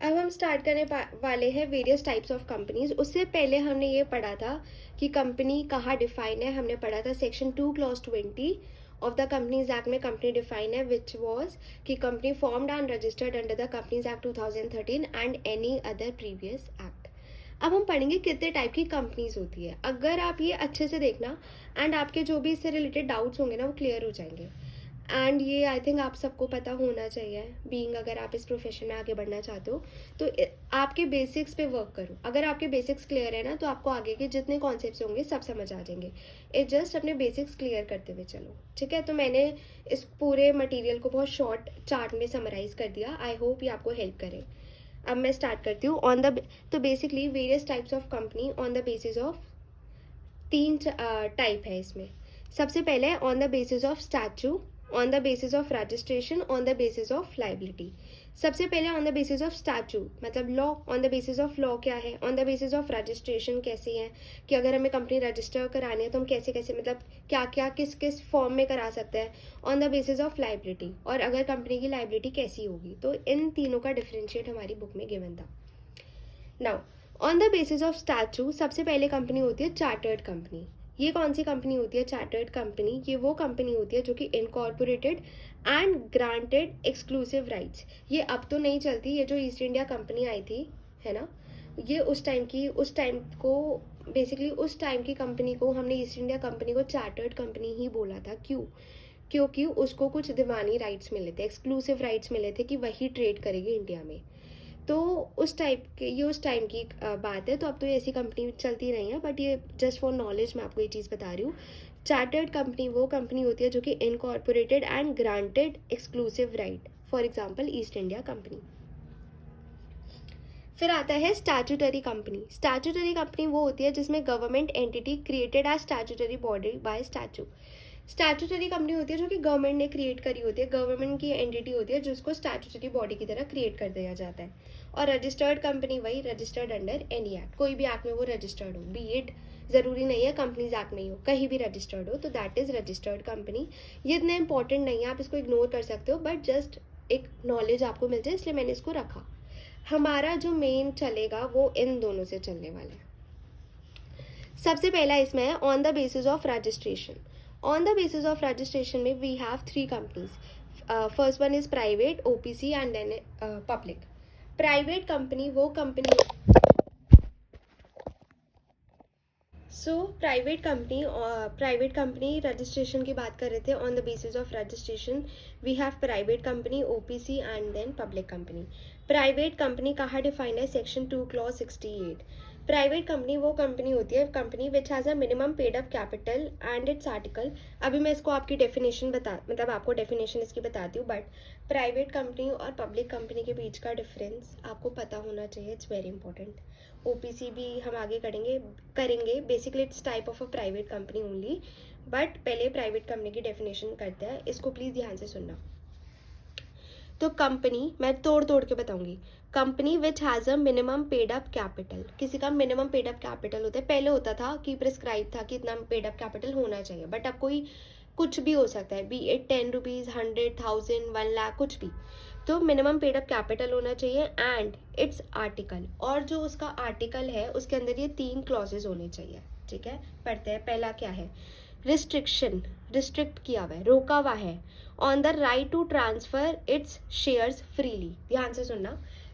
अब हम स्टार्ट करने वाले हैं वेरियस टाइप्स ऑफ कंपनीज। उससे पहले हमने ये पढ़ा था कि कंपनी कहाँ डिफाइन है। हमने पढ़ा था section 2 clause 20 of the companies act में कंपनी डिफाइन है, विच वॉज कि company formed and registered under the companies act 2013 and any other previous act. अब हम पढ़ेंगे कितने टाइप की कंपनीज होती है। अगर आप ये अच्छे से देखना एंड आपके जो भी इससे रिलेटेड डाउट्स होंगे ना वो क्लियर हो जाएंगे। एंड ये आई थिंक आप सबको पता होना चाहिए, बीइंग अगर आप इस प्रोफेशन में आगे बढ़ना चाहते हो तो आपके बेसिक्स पे वर्क करो। अगर आपके बेसिक्स क्लियर है ना तो आपको आगे के जितने कॉन्सेप्ट्स होंगे सब समझ आ जाएंगे। इट जस्ट अपने बेसिक्स क्लियर करते हुए चलो, ठीक है। तो मैंने इस पूरे मटेरियल को बहुत शॉर्ट चार्ट में समराइज कर दिया। आई होप ये आपको हेल्प करे। अब मैं स्टार्ट करती हूँ ऑन द। तो basically various types of company on the basis of तीन टाइप है इसमें। सबसे पहले on the basis of statute, on the basis of registration, on the basis of liability. सबसे पहले on the basis of statute मतलब law. On the basis of law क्या है? On the basis of registration कैसी है कि अगर हमें कंपनी रजिस्टर करानी है तो हम कैसे कैसे मतलब क्या क्या किस किस फॉर्म में करा सकते हैं। On the basis of liability, और अगर कंपनी की लाइबिलिटी कैसी होगी। तो इन तीनों का डिफरेंशिएट हमारी बुक में गिवन था। Now on the basis of statue सबसे पहले कंपनी होती है चार्टर्ड कंपनी। ये कौन सी कंपनी होती है? Chartered company. ये वो कंपनी होती है जो कि incorporated and granted exclusive rights. ये अब तो नहीं चलती, ये जो ईस्ट इंडिया कंपनी आई थी है ना, ये उस टाइम को बेसिकली उस टाइम की कंपनी को हमने ईस्ट इंडिया कंपनी को चार्टर्ड कंपनी ही बोला था। क्यों? क्योंकि उसको कुछ दीवानी राइट्स मिले थे, एक्सक्लूसिव राइट्स मिले थे कि वही ट्रेड करेगी इंडिया में। तो उस टाइम की बात है। तो अब तो ऐसी कंपनी चलती नहीं है, बट ये जस्ट फॉर नॉलेज मैं आपको ये चीज़ बता रही हूँ। चार्टर्ड कंपनी वो कंपनी होती है जो कि incorporated and granted exclusive right, for example east India company. फिर आता है स्टैट्यूटरी कंपनी। स्टैट्यूटरी कंपनी वो होती है जिसमें government entity created as statutory body by statute. Statutory company होती है जो कि गवर्नमेंट ने क्रिएट करी होती है, गवर्नमेंट की एंटिटी होती है जिसको स्टैट्यूटरी बॉडी की तरह क्रिएट कर दिया जाता है। और रजिस्टर्ड कंपनी वही रजिस्टर्ड अंडर एनी एक्ट, कोई भी एक्ट में वो रजिस्टर्ड हो, बी इट ज़रूरी नहीं है कंपनीज एक्ट में ही हो, कहीं भी रजिस्टर्ड हो, तो दैट इज़ रजिस्टर्ड कंपनी। ये इतना इंपॉर्टेंट नहीं है, आप इसको इग्नोर कर सकते हो, बट जस्ट एक नॉलेज आपको मिल जाए इसलिए मैंने इसको रखा। हमारा जो मेन चलेगा वो इन दोनों से चलने वाला है। सबसे पहला इसमें है on the basis of registration. On the basis of registration में we have 3 companies. First one is private, OPC and then public. Private company वो कंपनी प्राइवेट कंपनी रजिस्ट्रेशन की बात कर रहे थे। On the basis of registration we have private company, OPC and then public company. Private company कहाँ defined है? Section 2 clause 68। Private company वो company होती है company which has a minimum paid up capital and it's article. अभी मैं इसको आपकी definition आपको डेफिनेशन इसकी बताती हूँ, बट प्राइवेट कंपनी और पब्लिक कंपनी के बीच का डिफरेंस आपको पता होना चाहिए। It's very important. ओपीसी भी हम आगे करेंगे। Basically it's type of a private company only, but पहले प्राइवेट कंपनी की डेफिनेशन करते हैं, इसको प्लीज़ ध्यान से सुनना। तो कंपनी मैं तोड़ तोड़ के बताऊंगी। Company which has a minimum paid up capital, किसी का मिनिमम पेड अप कैपिटल होता है। पहले होता था कि प्रिस्क्राइब था कि इतना पेड अप कैपिटल होना चाहिए, बट अब कोई कुछ भी हो सकता है, बी इट 10 रुपीज़, 100,000, 1 लाख, कुछ भी। तो मिनिमम पेड अप कैपिटल होना चाहिए एंड इट्स आर्टिकल, और जो उसका आर्टिकल है उसके अंदर ये 3 क्लॉजेज होने चाहिए, ठीक है। पढ़ते हैं। पहला क्या है? रिस्ट्रिक्शन, रिस्ट्रिक्ट किया हुआ है, रोका हुआ है on the right to transfer its shares freely. ध्यान से सुनना,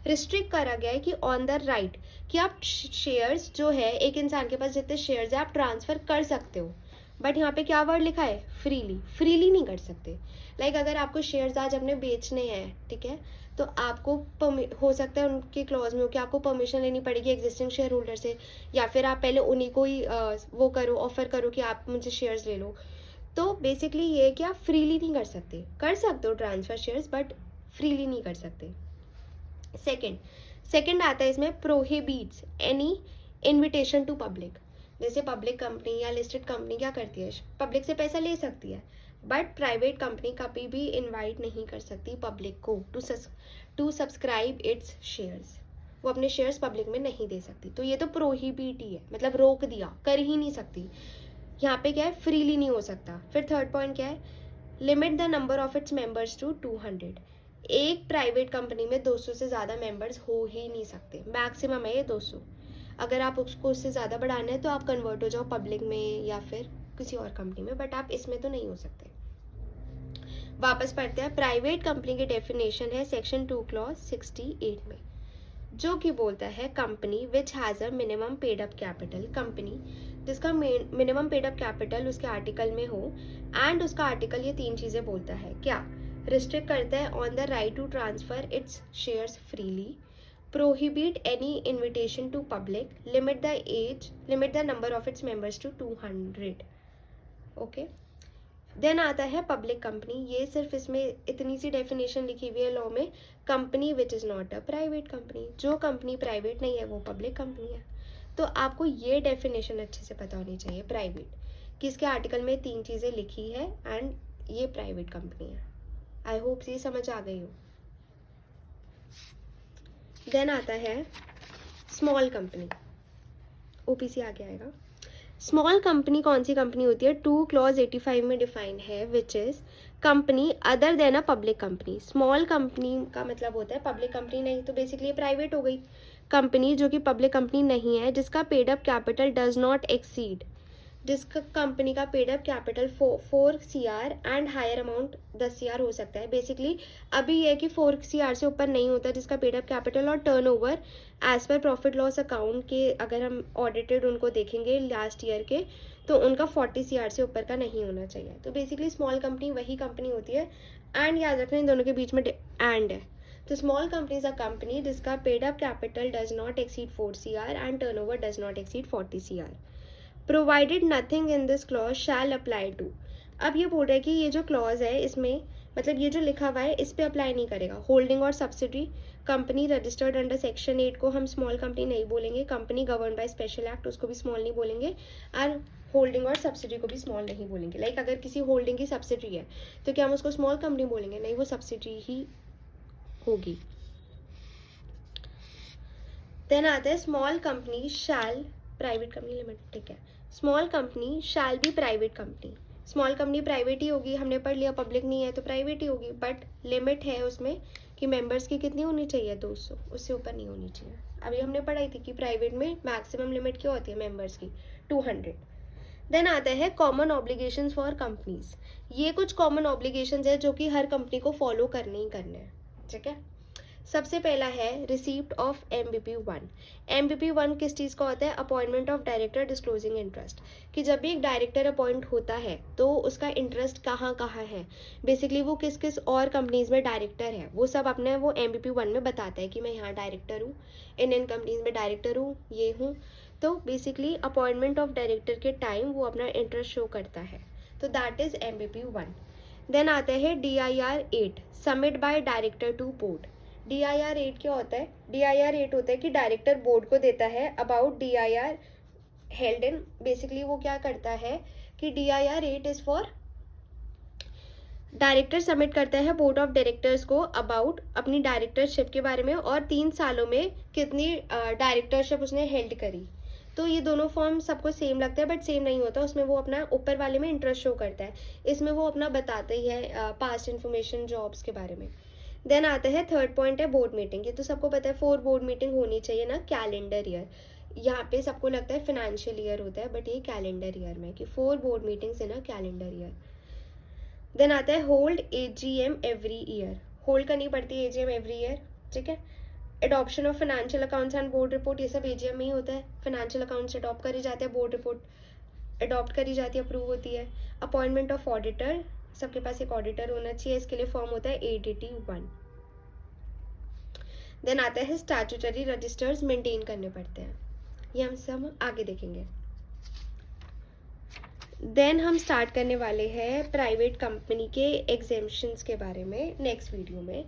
रिस्ट्रिक्ट करा गया है कि ऑन द राइट कि आप शेयर्स जो है एक इंसान के पास जितने शेयर्स है आप ट्रांसफर कर सकते हो, बट यहाँ पे क्या वर्ड लिखा है? फ्रीली। फ्रीली नहीं कर सकते। लाइक अगर आपको शेयर्स आज अपने बेचने हैं, ठीक है, तो आपको हो सकता है उनके क्लॉज में हो कि आपको परमिशन लेनी पड़ेगी एग्जिस्टिंग शेयर होल्डर से, या फिर आप पहले उन्हीं को ही वो करो, ऑफर करो कि आप मुझे शेयर्स ले लो। तो बेसिकली ये है कि आप फ्रीली नहीं कर सकते हो ट्रांसफर शेयर्स, बट फ्रीली नहीं कर सकते। सेकेंड आता है इसमें prohibits any invitation to public. जैसे पब्लिक कंपनी या लिस्टेड कंपनी क्या करती है? पब्लिक से पैसा ले सकती है, बट प्राइवेट कंपनी कभी भी इनवाइट नहीं कर सकती पब्लिक को टू सब्सक्राइब इट्स शेयर्स। वो अपने शेयर्स पब्लिक में नहीं दे सकती। तो ये तो प्रोहिबिट ही है, मतलब रोक दिया, कर ही नहीं सकती। यहाँ पे क्या है? फ्रीली नहीं हो सकता। फिर थर्ड पॉइंट क्या है? Limit the number of its members to 200। एक प्राइवेट कंपनी में 200 से ज़्यादा मेंबर्स हो ही नहीं सकते, मैक्सिमम है ये 200। अगर आप उसको उससे ज़्यादा बढ़ाना है तो आप कन्वर्ट हो जाओ पब्लिक में या फिर किसी और कंपनी में, बट आप इसमें तो नहीं हो सकते। वापस पढ़ते हैं, प्राइवेट कंपनी की डेफिनेशन है सेक्शन 2 क्लॉज 68 में, जो कि बोलता है company which has a minimum paid up capital, company जिसका मिनिमम पेड अप कैपिटल उसके आर्टिकल में हो, एंड उसका आर्टिकल ये 3 चीज़ें बोलता है, क्या रिस्ट्रिक्ट करता है on the right to transfer its shares freely, prohibit any invitation to public, limit the number of its members to 200। Okay, then आता है पब्लिक कंपनी। ये सिर्फ इसमें इतनी सी डेफिनेशन लिखी हुई है लॉ में, company which is not a private company, जो कंपनी प्राइवेट नहीं है वो पब्लिक कंपनी है। तो आपको ये डेफिनेशन अच्छे से पता होनी चाहिए प्राइवेट, कि इसके आर्टिकल में 3 चीज़ें लिखी है एंड ये प्राइवेट कंपनी है। आई होप ये समझ आ गई हो। देन आता है स्मॉल कंपनी, ओपीसी आगे आएगा। स्मॉल कंपनी कौन सी कंपनी होती है? 2 क्लॉज 85 में डिफाइन है, which is company other than a public company. Small company का मतलब होता है पब्लिक कंपनी नहीं, तो बेसिकली प्राइवेट हो गई। कंपनी जो कि पब्लिक कंपनी नहीं है, जिसका paid up capital does not exceed, जिसका कंपनी का paid up capital 4 CR and higher amount 10 CR हो सकता है। बेसिकली अभी ये है कि 4 CR से ऊपर नहीं होता जिसका पेड अप कैपिटल, और turnover as per profit loss account के अगर हम ऑडिटेड उनको देखेंगे लास्ट ईयर के, तो उनका 40 CR से ऊपर का नहीं होना चाहिए। तो बेसिकली स्मॉल कंपनी वही कंपनी होती है, एंड याद रखना इन दोनों के बीच में एंड है। तो small company is a company जिसका paid up capital does not exceed 4 CR and turnover does not exceed 40 CR, provided nothing in this clause shall apply to. अब ये बोल रहा है कि ये जो क्लॉज है इसमें, मतलब ये जो लिखा हुआ है इस पे अप्लाई नहीं करेगा। होल्डिंग और subsidiary company registered under section 8 को हम स्मॉल कंपनी नहीं बोलेंगे, company govern by special act उसको भी स्मॉल नहीं बोलेंगे, और होल्डिंग और सब्सिडरी को भी स्मॉल नहीं बोलेंगे। लाइक अगर किसी होल्डिंग की सब्सिडरी है तो क्या हम उसको स्मॉल कंपनी बोलेंगे? नहीं, वो सब्सिडरी ही होगी। देन आता है small company shall private company limited, ठीक है। Small company shall be private company, small company private ही होगी, हमने पढ़ लिया पब्लिक नहीं है तो प्राइवेट ही होगी, बट लिमिट है उसमें कि मेंबर्स की कितनी होनी चाहिए? 200, उससे ऊपर नहीं होनी चाहिए। अभी हमने पढ़ाई थी कि प्राइवेट में मैक्सिमम लिमिट क्या होती है मेंबर्स की? 200। देन आता है कॉमन ऑब्लिगेशंस फॉर कंपनीज। ये कुछ कॉमन ऑब्लिगेशंस है जो कि हर कंपनी को फॉलो करने ही करने हैं, ठीक है। सबसे पहला है रिसीप्ट ऑफ MBP1। MBP1 किस चीज़ का होता है? Appointment of director disclosing interest, कि जब भी एक डायरेक्टर अपॉइंट होता है तो उसका इंटरेस्ट कहाँ कहाँ है, बेसिकली वो किस किस और कंपनीज में डायरेक्टर है, वो सब अपने वो MBP1 में बताता है कि मैं यहाँ डायरेक्टर हूँ, इन कंपनीज में डायरेक्टर हूँ, ये हूँ। तो बेसिकली अपॉइंटमेंट ऑफ डायरेक्टर के टाइम वो अपना इंटरेस्ट शो करता है, तो दैट इज MBP1। देन आता है DIR 8, submit by director to board. DIR 8 क्या होता है? DIR 8 होता है कि डायरेक्टर बोर्ड को देता है about DIR held in, basically वो क्या करता है कि DIR 8 is for director submit करता है बोर्ड ऑफ डायरेक्टर्स को अबाउट अपनी डायरेक्टरशिप के बारे में, और 3 सालों में कितनी डायरेक्टरशिप उसने हेल्ड करी। तो ये दोनों फॉर्म सबको सेम लगता है बट सेम नहीं होता, उसमें वो अपना ऊपर वाले में इंटरेस्ट शो करता है, इसमें वो अपना बताता ही है पास्ट इन्फॉर्मेशन जॉब्स के बारे में। देन आता है थर्ड पॉइंट है बोर्ड मीटिंग। ये तो सबको पता है 4 बोर्ड मीटिंग होनी चाहिए ना कैलेंडर ईयर। यहाँ पे सबको लगता है फिनेंशियल ईयर होता है बट ये कैलेंडर ईयर में कि 4 board meetings in a calendar year. Then आता है hold AGM every year, hold करनी पड़ती है AGM एवरी ईयर, ठीक है। Adoption of financial accounts and board report, ये सब AGM में ही होता है। फाइनेंशियल अकाउंट्स अडॉप्ट करी जाते हैं, बोर्ड रिपोर्ट अडॉप्ट करी जाती है, अप्रूव होती है। अपॉइंटमेंट ऑफ ऑडिटर, सबके पास एक ऑडिटर होना चाहिए, इसके लिए फॉर्म होता है ADT 1। देन आता है स्टैट्यूटरी रजिस्टर्स मेंटेन करने पड़ते हैं, ये हम सब आगे देखेंगे। देन हम स्टार्ट करने वाले हैं प्राइवेट कंपनी के एग्जेम्पशंस के बारे में नेक्स्ट वीडियो में।